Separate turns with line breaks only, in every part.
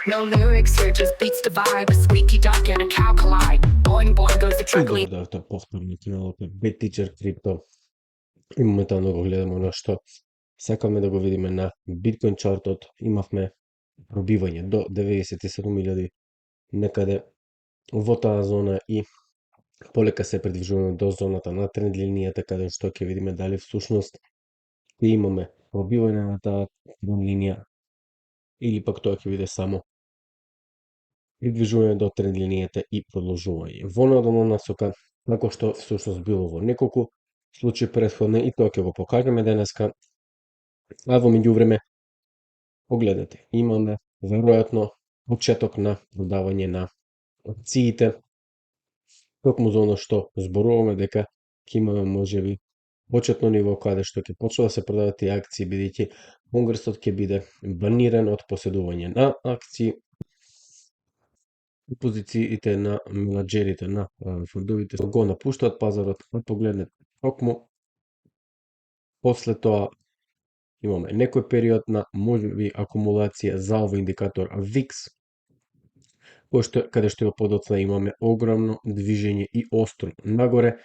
No lyrics here, just beats the vibe. A squeaky duck and a cow collide. Boing boing goes the truck lead.
Добро да повторно киналот е BitTeacher Crypto. И моментално го гледаме на што сакаме да го видиме на Bitcoin чартот. Имавме пробивање до 97.000 некаде во таа зона и полека се придвижуваме до зоната на тренд линијата, каде што ќе видиме дали всушност ќе имаме пробивање на таа тренд линија или пак тоа ќе биде само придвижување до тренд линијата и продолжување во надолна насока, како што всушност било во неколку случаи претходно и тоа ќе го покажеме денеска. А во меѓувреме, погледнете, имаме веројатно почеток на продавање на опциите, токму за оно што зборуваме дека ќе имаме можеби почетно ниво каде што ќе почнат да се продават тие акции, бидејќи Конгресот ќе биде баниран од поседување на акции. Позициите на менаџерите на фондовите го напуштаат пазарот. Погледнете, токму после тоа имаме некој период на можеби акумулација за овој индикатор VIX, каде што подоцна имаме огромно движење и остро нагоре,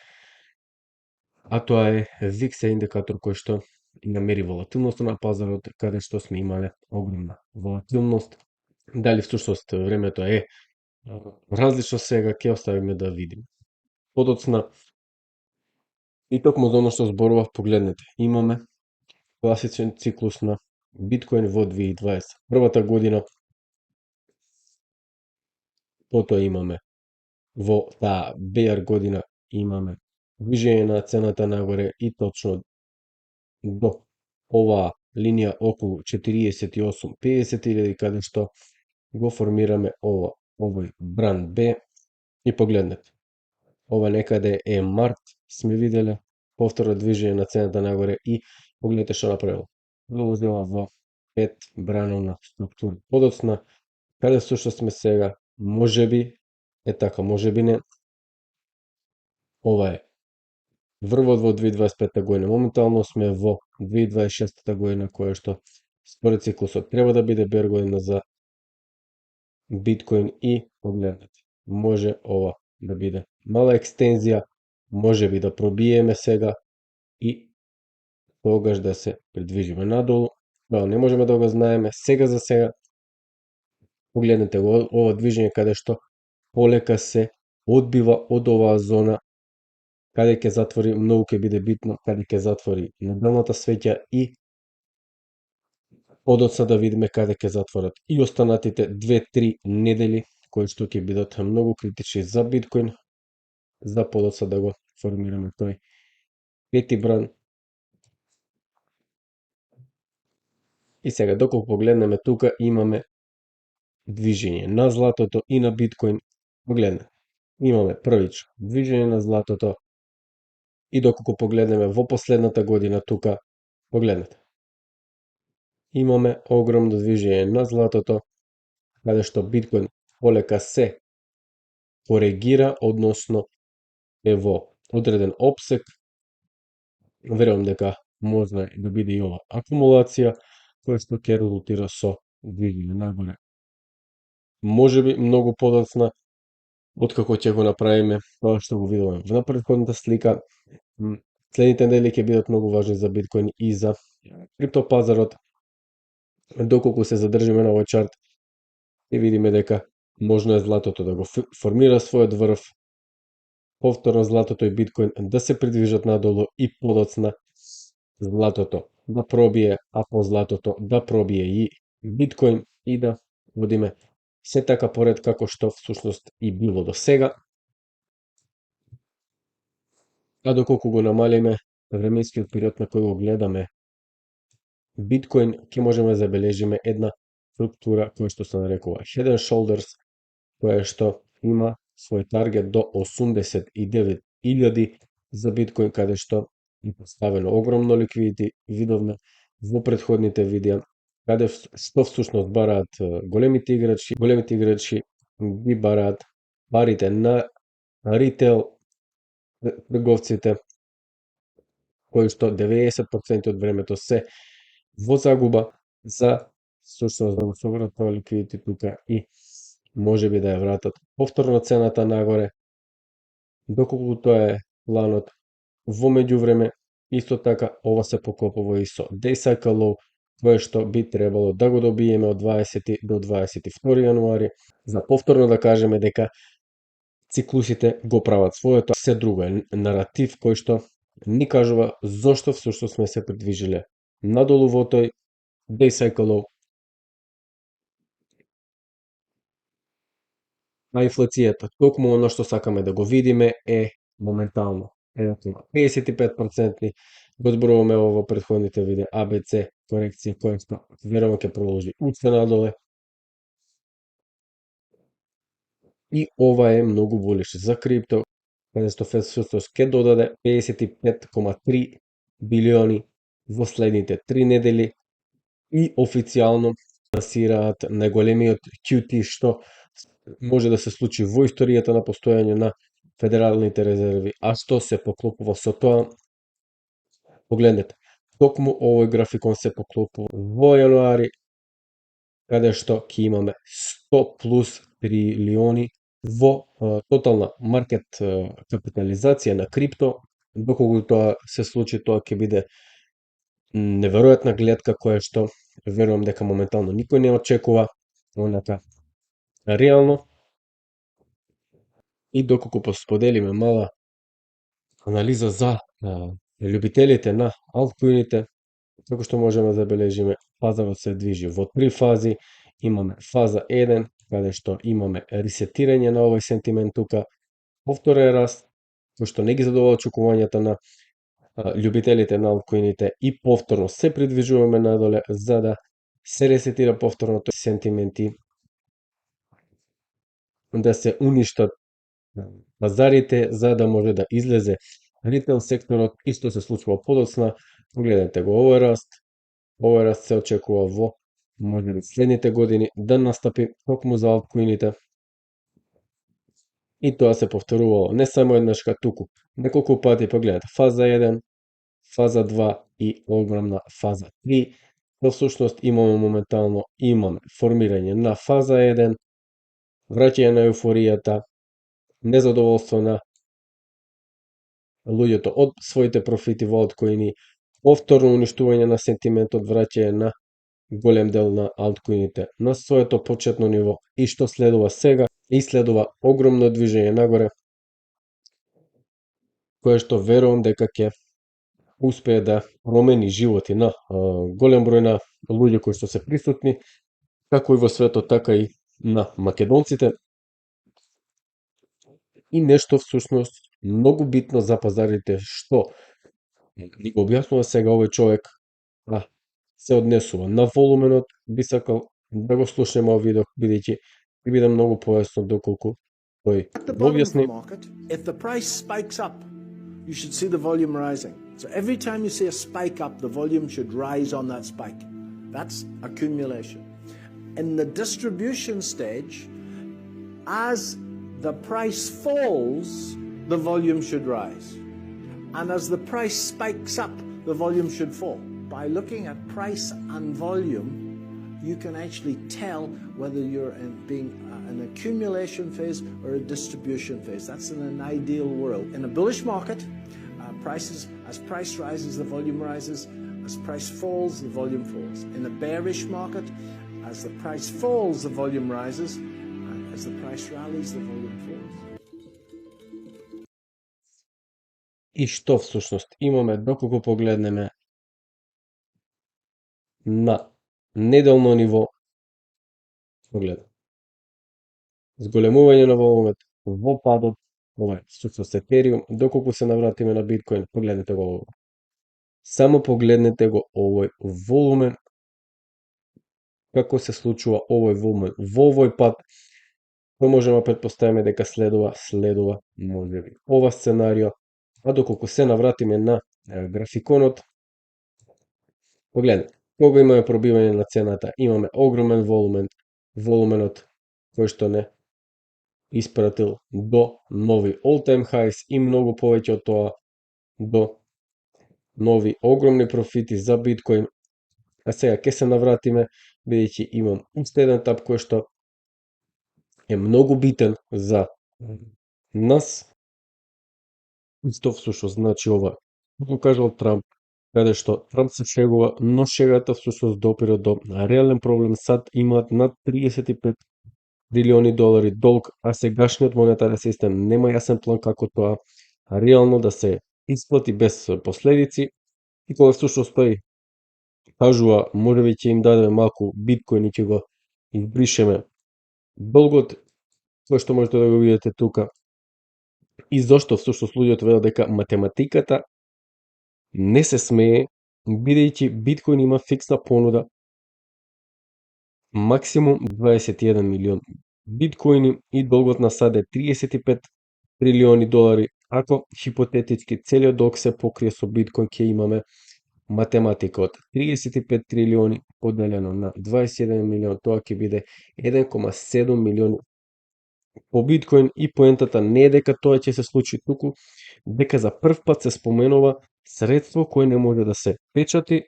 а тоа е VIX е индикатор кој што намери волатилност на пазарот, каде што сме имале огромна волатилност. Дали всушност времето е различно сега, ќе оставиме да видиме. Подоцна и токму за оно што зборував, погледнете, имаме класичен циклус на Биткоин во 2021 година. Потоа имаме во таа bear година имаме движење на цената нагоре и точно до оваа линија околу 48-50.000, каде што го формираме овој бранд Б. И погледнете, ова некаде е март, сме виделе повторно движење на цената нагоре и погледнете што направило. Вложила во 5 брановна структура. Подоцна, каде всушност сме сега, можеби е така, можеби не. Ова е врвот во 2025 година. Моментално сме во 2026 година, која што според циклусот треба да биде бер година за Биткоин и погледнете, може ова да биде мала екстензија, може би да пробиеме сега и тогаш да се придвижиме надолу. Да, не можеме да го знаеме сега за сега. Погледнете го ова движење каде што полека се одбива од оваа зона, каде ќе затвори, многу ќе биде битно, каде ќе затвори неделната свеќа и подоцна да видиме каде ќе затворат и останатите 2-3 недели, кои што ќе бидат многу критични за Биткоин, за подоцна да го формираме тој пети бран. И сега, доколку погледнеме тука, имаме движење на златото и на Биткоин. Погледнете, имаме првично движење на златото и доколку погледнеме во последната година тука, погледнете, имаме огромно движење на златото, каде што Биткоин полека се коригира, односно е во одреден опсек. Верувам дека може да биде и ова акумулација, која што ќе резултира со движење нагоре. Можеби многу подоцна откако ќе го направиме тоа што го видуваме во претходната слика. Следните недели ќе бидат многу важни за Биткоин и за криптопазарот. Доколку се задржиме на овој чарт, ќе видиме дека можно е златото да го формира својот врв, повторно златото и Биткоин да се придвижат надолу и подоцна златото да пробие, а по златото да пробие и Биткоин и да водиме се така поред како што всушност и било до сега. А доколку го намалиме временскиот период на кој го гледаме Биткоин, ќе можеме да забележиме една структура која што се нарекува Head and Shoulders, која што има свој таргет до 89.000 за Биткоин, каде што е поставено огромно ликвидити. Видовме во претходните видеа каде што всушност бараат големите играчи. Големите играчи ги бараат парите на ритейл трговците, кои што 90% од времето се во загуба за всушност да го соберат тоа ликвидити тука и можеби да ја вратат повторно цената нагоре, доколку тоа е планот. Во меѓувреме, исто така, ова се поклопува и со day cycle low, кое што би требало да го добиеме од 20 до 22 јануари, за повторно да кажеме дека циклусите го прават своето. Се друго е наратив кој што ни кажува зошто всушност сме се придвижиле надолу во тој day cycle low. А инфлацијата, токму оно што сакаме да го видиме е моментално. Ето, 55%, го зборуваме во претходните видеа, ABC корекција која што веројатно ќе продолжи уште надоле. И ова е многу болеш за крипто, каде што всушност ќе додаде 55,3 билиони во следните 3 недели и официјално лансираат најголемиот QT што може да се случи во историјата на постојање на федералните резерви. А што се поклопува со тоа? Погледнете, токму овој графикон се поклопува во јануари, каде што ќе имаме 100 плюс трилиони во тотална маркет капитализација на крипто. Доколку тоа се случи, тоа ќе биде неверојатна гледка која што верувам дека моментално никој не очекува онака реално. И доколку посподелиме мала анализа за љубителите на алткоините, како што можеме да забележиме, пазарот се движи во 3 фази. Имаме фаза 1, каде што имаме ресетирање на овој сентимент тука, повторен раст, кој што не ги задовола очекувањата на љубителите на алткоините и повторно се придвижуваме надоле за да се ресетира повторно тој сентименти, да се уништат пазарите за да може да излезе ритейл секторот. Исто се случува подоцна. Погледнете го овој раст се очекува во можеби следните години да настапи токму за алткоините. И тоа се повторувало не само еднашка, туку неколку пати. Погледнете, фаза 1, фаза 2 и огромна фаза 3. Во всушност имаме моментално формирање на фаза 1, враќање на еуфоријата, незадоволство на луѓето од своите профити во алткоини, повторно уништување на сентиментот, враќање на голем дел на алткоините на своето почетно ниво. И што следува сега? И следува огромно движење нагоре, кое што верувам дека ќе успее да промени животи на голем број на луѓе кои што се присутни, како и во светот, така и на македонците. И нешто всушност многу битно за пазарите, што ни го објаснува сега овој човек, се однесува на волуменот. Би сакал да го слушнеме овој видео, бидејќи ќе биде многу појасно доколку тој го објасни.
If the price spikes up, you should see the volume rising. So every time you see a spike up, the volume should rise on that spike. That's accumulation. In the distribution stage, as the price falls, the volume should rise. And as the price spikes up, the volume should fall. By looking at price and volume, you can actually tell whether you're being an accumulation phase or a distribution phase. That's in an ideal world. In a bullish market, as price rises, the volume rises. As price falls, the volume falls. In a bearish market, as the price falls, the volume rises. And as the price rallies, the volume falls.
И што всушност имаме доколку погледнеме на неделно ниво? Погледам. Зголемување на волумет во падот, ова е всушност Етериум. Доколку се навратиме на биткоин, погледнете го. Само погледнете го овој волумен, како се случува овој волумен во овој пат. Кој можеме претпоставиме дека следува можеби ова сценарио. А доколку се навратиме на графиконот, погледнете, кога имаме пробивање на цената, имаме огромен волуменот кој што не испратил до нови all-time highs и многу повеќе од тоа до нови огромни профити за биткоин. А сега ќе се навратиме бидејќи имам уште еден тап кој што е многу битен за нас. Исто всушност значи ова, како кажал Трамп, каде што Трамп се шегува, но шегата всушност допира до реален проблем. САД имаат над 35 трилиони долари долг, а сегашниот монетарен систем нема јасен план како тоа реално да се исплати без последици. И кога всушност тој кажува, можеби ќе им дадеме малку биткоин и ќе го избришеме долгот, кој што можете да го видите тука. И зошто всушност луѓето велат дека математиката не се смее, бидејќи биткоин има фиксна понуда максимум 21 милион биткоини и долгот на САД е 35 трилиони долари. Ако хипотетички целиот долг се покрие со биткоин, ќе имаме математика од 35 трилиони поделено на 21 милион, тоа ќе биде 1,7 милиони по биткоин. И поентата не е дека тоа ќе се случи, туку дека за прв пат се споменува средство кое не може да се печати.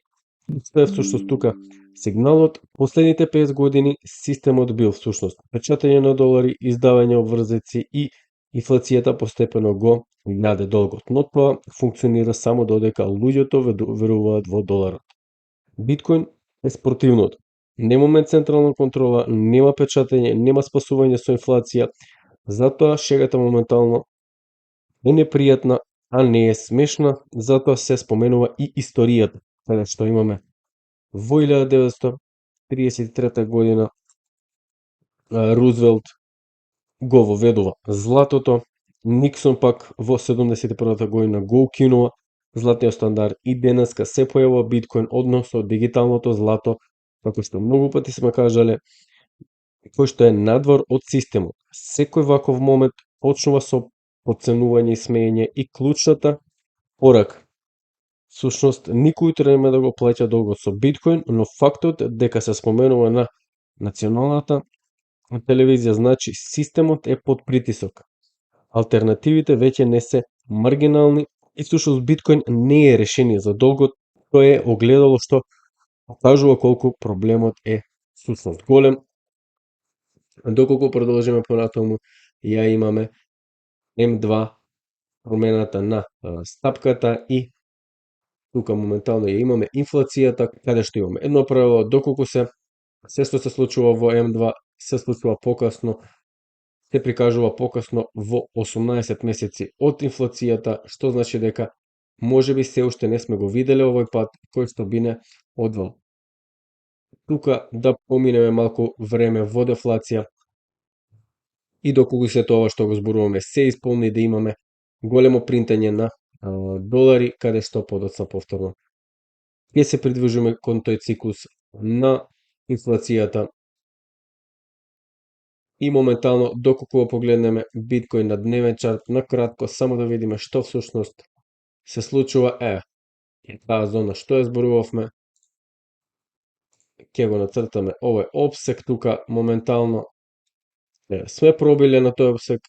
Тоа е всушност тука сигналот. Последните 50 години системот бил всушност печатање на долари, издавање обврзици и инфлацијата постепено го јаде долгот. Но тоа функционира само додека луѓето веруваат во доларот. Биткоин е спротивното. Немаме централна контрола, нема печатање, нема спасување со инфлација. Затоа шегата моментално е непријатна, а не е смешна. Затоа се споменува и историјата, каде што имаме во 1933 година Рузвелт го воведува златото, Никсон пак во 71 година го укинува златниот стандард и денеска се појавува биткоин, односно дигиталното злато, како што многу пати сме кажале, кој што е надвор од системот. Секој ваков момент почнува со подценување и смеење и клучната порака. Всушност, никој треба да го плаќа долгот со биткоин, но фактот дека се споменува на националната телевизија значи системот е под притисок. Алтернативите веќе не се маргинални и всушност биткоин не е решение за долгот, тоа е огледало што покажува колку проблемот е всушност голем. Доколку продолжиме понатаму, ја имаме М2 промената на стапката и тука моментално ја имаме инфлацијата, каде што имаме едно правило, доколку се што се случува во М2 се случува покасно, се прикажува покасно во 18 месеци од инфлацијата, што значи дека можеби се уште не сме го виделе овој пат кој што би не одвел. Тука да поминеме малку време во дефлација и доколку се тоа што го зборуваме се исполни, да имаме големо принтање на долари, каде што подоцна повторно ќе се придвижиме кон тој циклус на инфлацијата. И моментално, доколку го погледнеме биткоин на дневен чарт, на кратко, само да видиме што всушност се случува. Таа зона што ја зборувавме, ќе го нацртаме овој опсек тука, моментално сме пробиле на тој опсек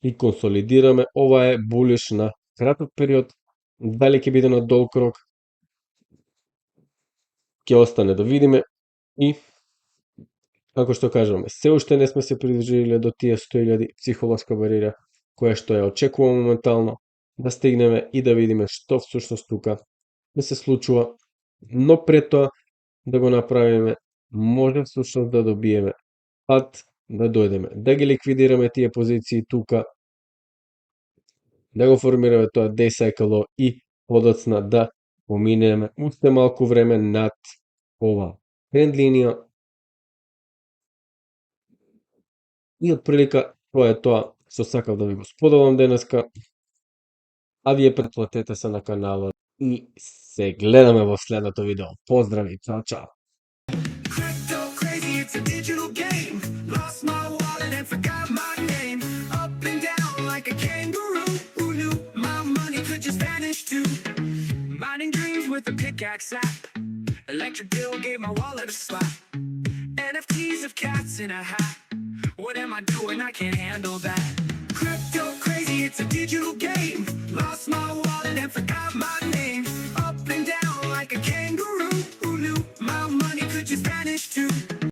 и консолидираме. Ова е булиш на краток период, дали ќе биде на долг рок, ќе остане да видиме. И како што кажуваме, се уште не сме се придружиле до тие 100.000 психолошка бариера, која што ја очекуваме моментално да стигнеме и да видиме што всушност тука да се случува. Но пред тоа да го направиме, може всушност да добиеме пат, да дојдеме, да ги ликвидираме тие позиции тука, да го формираме тоа day cycle и подоцна да поминеме уште малку време над ова тренд линија. И отприлика тоа е тоа што сакав да ви го споделам денеска. А вие претплатете се на каналот и се гледаме во следното видео. Поздрави, чао, чао.
Crypto crazy, it's a digital game. Lost my wallet and forgot my name. Up and down like a kangaroo. Who knew my money could just vanish too? Mining dreams with a pickaxe app. Electric bill gave my wallet a slap. NFTs of cats in a hat. What am I doing? I can't handle that. Crypto crazy, it's a digital game.